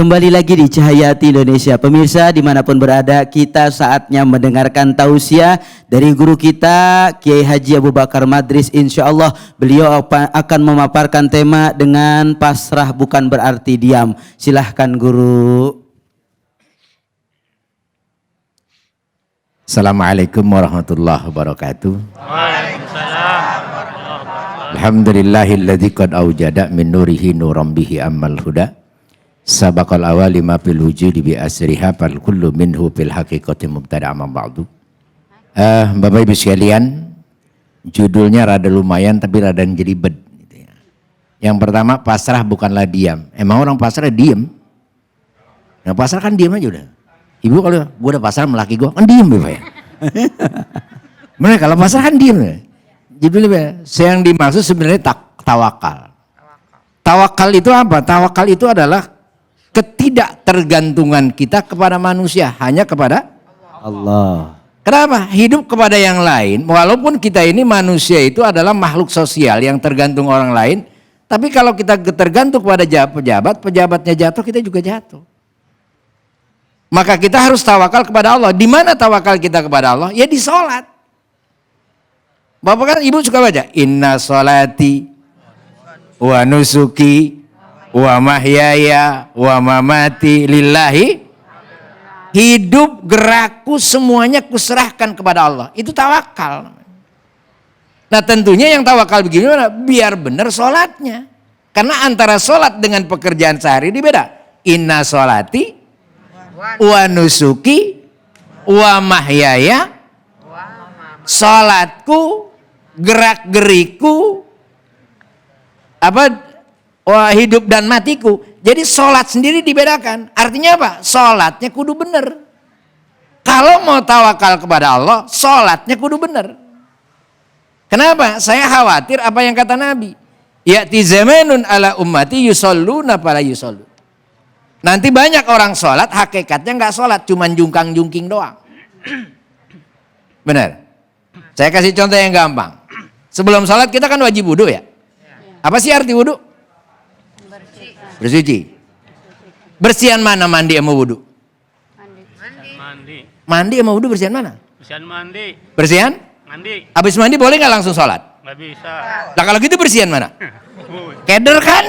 Kembali lagi di Cahaya Hati Indonesia. Pemirsa dimanapun berada, kita saatnya mendengarkan tausiah dari guru kita Kiai Haji Abu Bakar Madris. Insya Allah beliau akan memaparkan tema dengan pasrah bukan berarti diam. Silahkan guru. Assalamualaikum warahmatullahi wabarakatuh. Waalaikumsalam. Alhamdulillahilladzi qad aujada min nurihi nuram bihi ammal huda. Sabaqal awali ma fil wujudi bi asriha fal kullu minhu fil haqiqati mubtada' ma ba'du. Bapak Ibu sekalian, judulnya rada lumayan tapi rada jelibet gitu ya. Yang pertama, pasrah bukanlah diam. Emang orang pasrah diem? Nah, pasrah kan diem aja udah. Ibu kalau gue udah pasrah sama laki gue kan diem ya. Bener, kalau pasrah kan diem ya. Judulnya yang dimaksud sebenarnya tawakal. Tawakal itu apa? Tawakal itu adalah ketidaktergantungan kita kepada manusia, hanya kepada Allah. Kenapa? Hidup kepada yang lain, walaupun kita ini manusia itu adalah makhluk sosial yang tergantung orang lain, tapi kalau kita tergantung kepada pejabat, pejabatnya jatuh, kita juga jatuh. Maka kita harus tawakal kepada Allah. Di mana tawakal kita kepada Allah? Ya di sholat. Bapak kan ibu suka baca, inna sholati wa nusuki wa mahyaya wa mamati lillahi. Hidup gerakku semuanya kuserahkan kepada Allah. Itu tawakal. Nah tentunya yang tawakal begini biar benar sholatnya. Karena antara sholat dengan pekerjaan sehari ini beda. Inna sholati wa nusuki wa mahyaya. Sholatku, gerak geriku, hidup dan matiku. Jadi sholat sendiri dibedakan. Artinya apa? Sholatnya kudu bener. Kalau mau tawakal kepada Allah, sholatnya kudu bener. Kenapa? Saya khawatir apa yang kata Nabi. Ya'ti zamanun ala ummati yusalluna fala yusallu. Nanti banyak orang sholat, hakikatnya nggak sholat, cuman jungkang-jungking doang. Benar? Saya kasih contoh yang gampang. Sebelum sholat kita kan wajib wudu ya? Apa sih arti wudu? Bersuci. Bersihan mana mandi sama wudu? Mandi sama wudu bersihan mana? Bersihan mandi. Bersihan? Mandi. Habis mandi boleh nggak langsung sholat? Nggak bisa. Nah kalau gitu bersihan mana? Keder kan?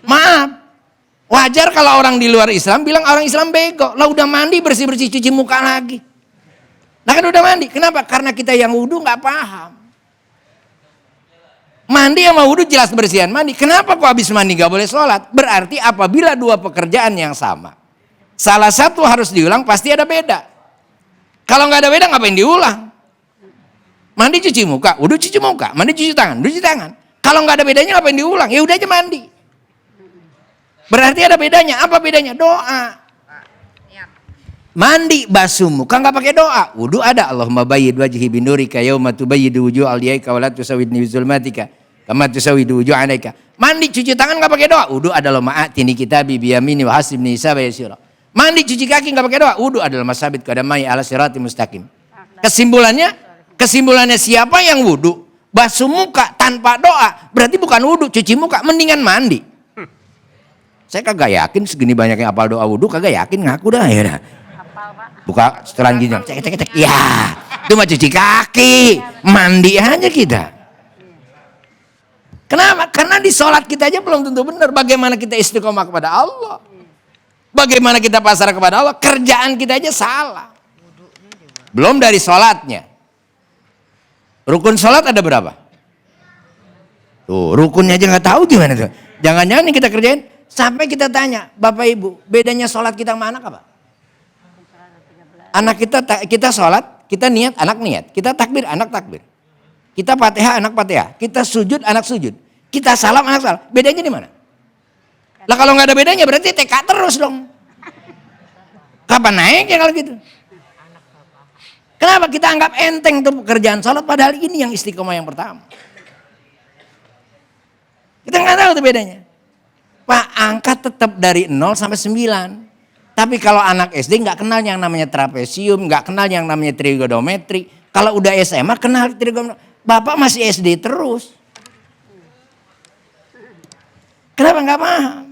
Maaf. Wajar kalau orang di luar Islam bilang orang Islam bego. Lah udah mandi bersih-bersih cuci muka lagi. Nah kan udah mandi. Kenapa? Karena kita yang wudu nggak paham. Mandi sama wudu jelas bersihan mandi. Kenapa kok habis mandi gak boleh sholat? Berarti apabila dua pekerjaan yang sama, salah satu harus diulang pasti ada beda. Kalau nggak ada beda ngapain diulang? Mandi cuci muka, wudu cuci muka, mandi cuci tangan, cuci tangan. Kalau nggak ada bedanya ngapain diulang? Ya udah aja mandi. Berarti ada bedanya. Apa bedanya? Doa. Mandi basuh muka nggak pakai doa. Wudu ada. Allahumma bayyid wajhi binurika yauma tubayyidu wujuh awliyaika wa la tusawwidni bizulmatika kama tusawwidu wujuh alaika. Mandi cuci tangan nggak pakai doa. Wudu adalah ma'atini kitabi biyamini wa hasibni hisaba yasira. Mandi cuci kaki nggak pakai doa. Wudu adalah masabit qadamai ala sirati mustaqim. Kesimpulannya siapa yang wudu basuh muka tanpa doa berarti bukan wudu, cuci muka, mendingan mandi. Saya kagak yakin segini banyaknya apal doa wudu, kagak yakin, ngaku dah ya. Buka setelan gini, cek. Ya, itu mah cuci kaki, mandi aja kita. Kenapa? Karena di sholat kita aja belum tentu benar. Bagaimana kita istiqomah kepada Allah? Bagaimana kita pasrah kepada Allah? Kerjaan kita aja salah. Belum dari sholatnya. Rukun sholat ada berapa? Tuh, rukunnya aja nggak tahu gimana tuh. Jangan-jangan yang kita kerjain sampai kita tanya, Bapak Ibu, bedanya sholat kita sama anak apa? Anak kita sholat, kita niat, anak niat. Kita takbir, anak takbir. Kita fatihah, anak fatihah. Kita sujud, anak sujud. Kita salam, anak salam. Bedanya di mana? Lah kalau nggak ada bedanya berarti TK terus dong. Kapan naiknya kalau gitu? Kenapa kita anggap enteng tuh pekerjaan sholat padahal ini yang istiqomah yang pertama. Kita nggak tahu tuh bedanya. Pak, angka tetap dari 0 sampai 9. Tapi kalau anak SD nggak kenal yang namanya trapesium, nggak kenal yang namanya trigonometri. Kalau udah SMA kenal trigonometri. Bapak masih SD terus. Kenapa nggak paham?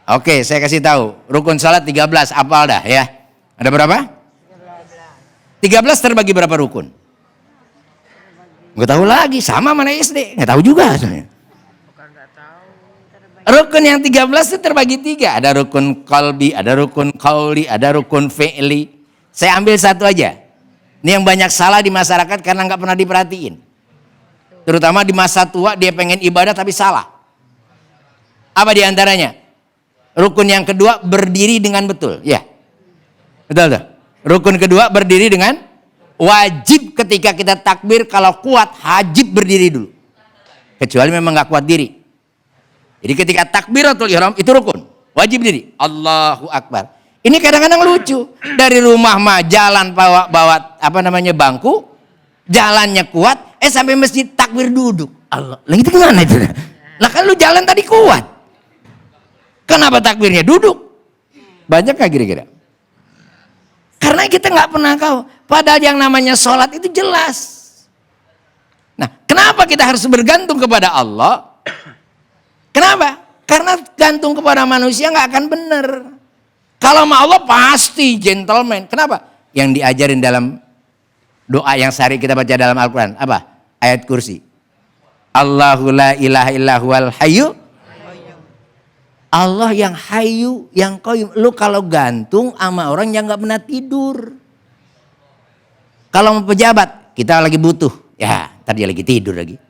Oke, saya kasih tahu. Rukun salat 13, apal dah ya. Ada berapa? 13 terbagi berapa rukun? Nggak tahu lagi, sama mana SD, nggak tahu juga sebenarnya. Rukun yang 13 itu terbagi 3. Ada rukun qalbi, ada rukun qauli, ada rukun fi'li. Saya ambil satu aja. Ini yang banyak salah di masyarakat karena nggak pernah diperhatiin. Terutama di masa tua dia pengen ibadah tapi salah. Apa di antaranya? Rukun yang kedua berdiri dengan betul. Ya, betul tuh. Rukun kedua berdiri dengan wajib ketika kita takbir kalau kuat wajib berdiri dulu. Kecuali memang nggak kuat diri. Jadi ketika takbiratul ihram itu rukun, wajib diri. Allahu Akbar. Ini kadang-kadang lucu. Dari rumah mah jalan bawa apa namanya bangku, jalannya kuat, sampai masjid takbir duduk. Allah, lah itu gimana itu? Lah kan lu jalan tadi kuat. Kenapa takbirnya duduk? Banyak nggak kira-kira? Karena kita nggak pernah tahu. Padahal yang namanya sholat itu jelas. Nah, kenapa kita harus bergantung kepada Allah? Kenapa? Karena gantung kepada manusia nggak akan benar. Kalau sama Allah pasti gentleman. Kenapa? Yang diajarin dalam doa yang sehari kita baca dalam Al-Quran. Apa? Ayat kursi. Allahu la ilaha illahu hayyu. Allah yang hayyu, yang qayyum. Lu kalau gantung sama orang yang nggak pernah tidur. Kalau mau pejabat, kita lagi butuh. Ya, ntar dia lagi tidur lagi.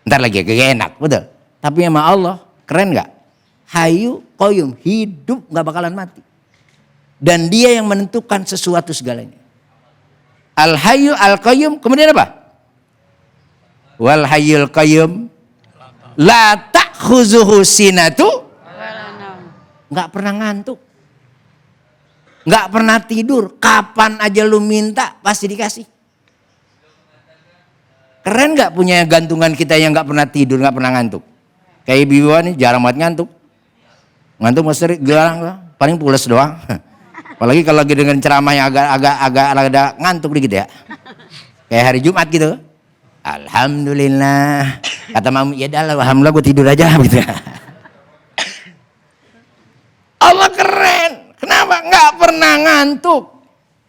Ntar lagi gak enak, betul. Tapi sama Allah, keren gak? Hayyu, qayyum, hidup gak bakalan mati. Dan dia yang menentukan sesuatu segalanya. Al-hayyu, al-qayyum, kemudian apa? Wal hayyul qayyum la ta'khuzuhu sinatu, gak pernah ngantuk. Gak pernah tidur. Kapan aja lu minta pasti dikasih. Keren gak punya gantungan kita yang gak pernah tidur, gak pernah ngantuk. Kayak Ibu nih jarang banget ngantuk. Ngantuk mesti jarang, paling pules doang. Apalagi kalau lagi dengan ceramah yang agak ada ngantuk dikit ya. Kayak hari Jumat gitu. Alhamdulillah. Kata mami, ya dah alhamdulillah gue tidur aja gitu. Allah keren. Kenapa? Nggak pernah ngantuk.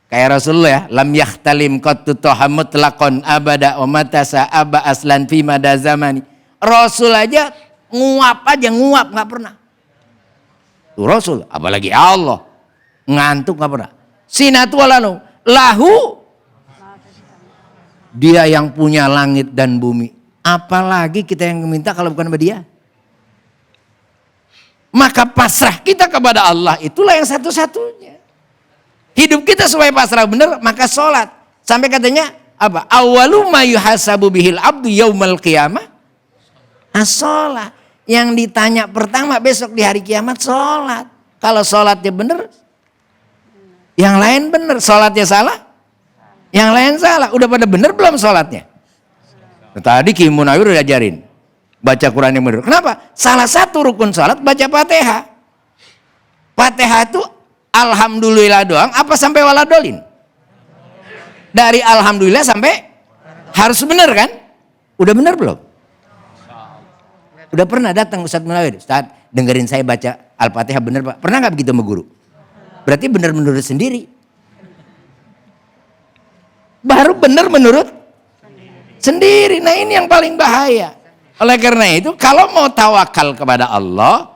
Kayak Rasulullah ya, lam yahtalim qattu tahammut laqon abada wa matasa aba aslan fi mada zamani. Rasul aja nguap nggak pernah. Tuh Rasul, apalagi Allah. Ngantuk nggak pernah. Sinatu walanu lahu, dia yang punya langit dan bumi. Apalagi kita yang minta kalau bukan sama dia. Maka pasrah kita kepada Allah itulah yang satu-satunya. Hidup kita supaya pasrah benar, maka sholat. Sampai katanya apa? Awalu ma yuhasabu bihil abdu yaumal qiyamah as-sholat. Yang ditanya pertama besok di hari kiamat sholat. Kalau sholatnya benar, yang lain benar. Sholatnya salah, yang lain salah. Udah pada benar belum sholatnya? Tadi Ki Munawir udah ajarin baca Quran yang benar. Kenapa? Salah satu rukun sholat baca Fatihah. Fatihah itu alhamdulillah doang apa sampai waladolin? Dari alhamdulillah sampai harus benar kan? Udah benar belum? Udah pernah datang Ustadz Munawir, Ustadz dengerin saya baca Al-Fatihah benar Pak. Pernah gak begitu sama guru? Berarti benar menurut sendiri. Baru benar menurut sendiri. Nah ini yang paling bahaya. Oleh karena itu kalau mau tawakal kepada Allah,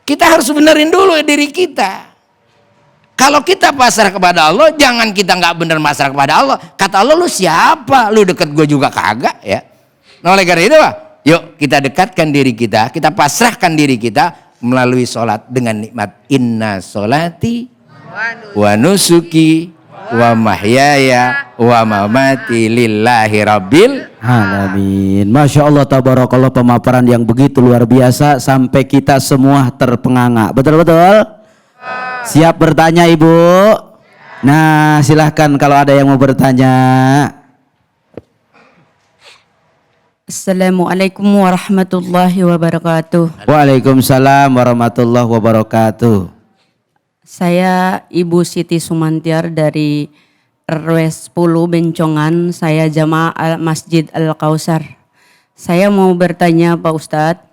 kita harus benerin dulu diri kita. Kalau kita pasrah kepada Allah, jangan kita nggak bener pasrah kepada Allah. Kata Allah, lu siapa? Lu deket gue juga kagak ya. Nah oleh karena itu Pak, yuk kita dekatkan diri kita, kita pasrahkan diri kita melalui sholat dengan nikmat. Inna sholati wa nusuki wa mahyaya wa mamati lillahi rabbil alamin. Masya Allah, tabarakallah, pemaparan yang begitu luar biasa sampai kita semua terpenganga. Betul-betul? Siap bertanya Ibu? Nah silahkan kalau ada yang mau bertanya. Assalamualaikum warahmatullahi wabarakatuh. Waalaikumsalam warahmatullahi wabarakatuh. Saya Ibu Siti Sumantiar dari RW 10 Bencongan. Saya jamaah Masjid Al-Kausar. Saya mau bertanya Pak Ustadz,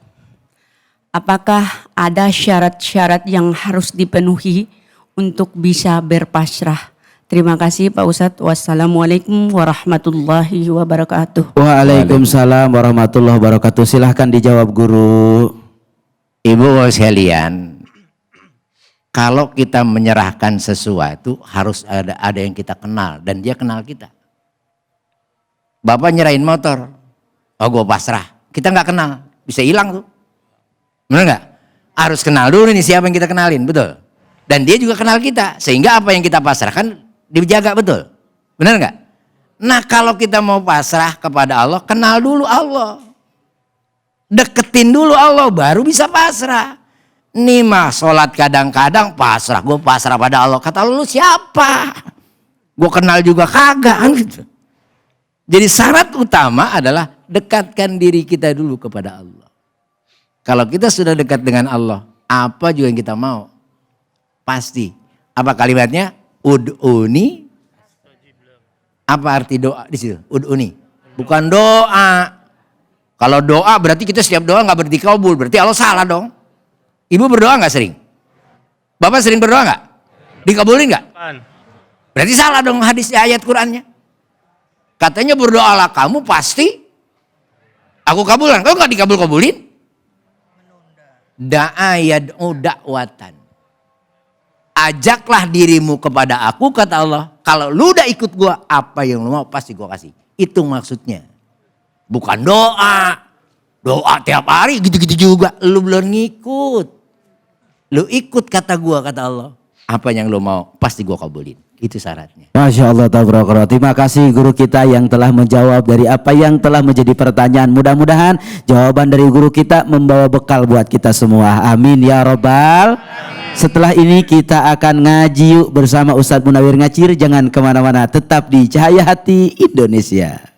apakah ada syarat-syarat yang harus dipenuhi untuk bisa berpasrah? Terima kasih Pak Ustadz. Wassalamualaikum warahmatullahi wabarakatuh. Waalaikumsalam warahmatullahi wabarakatuh. Silahkan dijawab guru. Ibu sekalian, kalau kita menyerahkan sesuatu harus ada yang kita kenal dan dia kenal kita. Bapak nyerahin motor, oh gue pasrah, kita nggak kenal, bisa hilang tuh, benar nggak? Harus kenal dulu nih siapa yang kita kenalin, betul. Dan dia juga kenal kita, sehingga apa yang kita pasrahkan dijaga, betul, benar nggak? Nah kalau kita mau pasrah kepada Allah, kenal dulu Allah. Deketin dulu Allah baru bisa pasrah. Nih mah sholat kadang-kadang pasrah. Gue pasrah pada Allah. Kata lu siapa? Gue kenal juga kagak kan gitu. Jadi syarat utama adalah dekatkan diri kita dulu kepada Allah. Kalau kita sudah dekat dengan Allah, apa juga yang kita mau pasti. Apa kalimatnya? Ud'uni. Apa arti doa di situ? Ud'uni. Bukan doa. Kalau doa berarti kita setiap doa nggak dikabul, berarti Allah salah dong. Ibu berdoa nggak sering? Bapak sering berdoa nggak? Dikabulin nggak? Berarti salah dong hadis ayat Qurannya. Katanya berdoalah kamu pasti aku kabulkan. Kau nggak dikabul-kabulin? Da'a yad'u da'watan. Ajaklah dirimu kepada aku, kata Allah. Kalau lu udah ikut gua, apa yang lu mau pasti gua kasih. Itu maksudnya. Bukan doa. Doa tiap hari gitu-gitu juga. Lu belum ngikut. Lu ikut kata gua, kata Allah. Apa yang lu mau pasti gua kabulin. Itu syaratnya. Masya Allah, tabarakallah. Terima kasih guru kita yang telah menjawab dari apa yang telah menjadi pertanyaan. Mudah-mudahan jawaban dari guru kita membawa bekal buat kita semua. Amin ya robbal. Setelah ini kita akan ngaji yuk bersama Ustadz Munawir Ngacir. Jangan kemana-mana, tetap di Cahaya Hati Indonesia.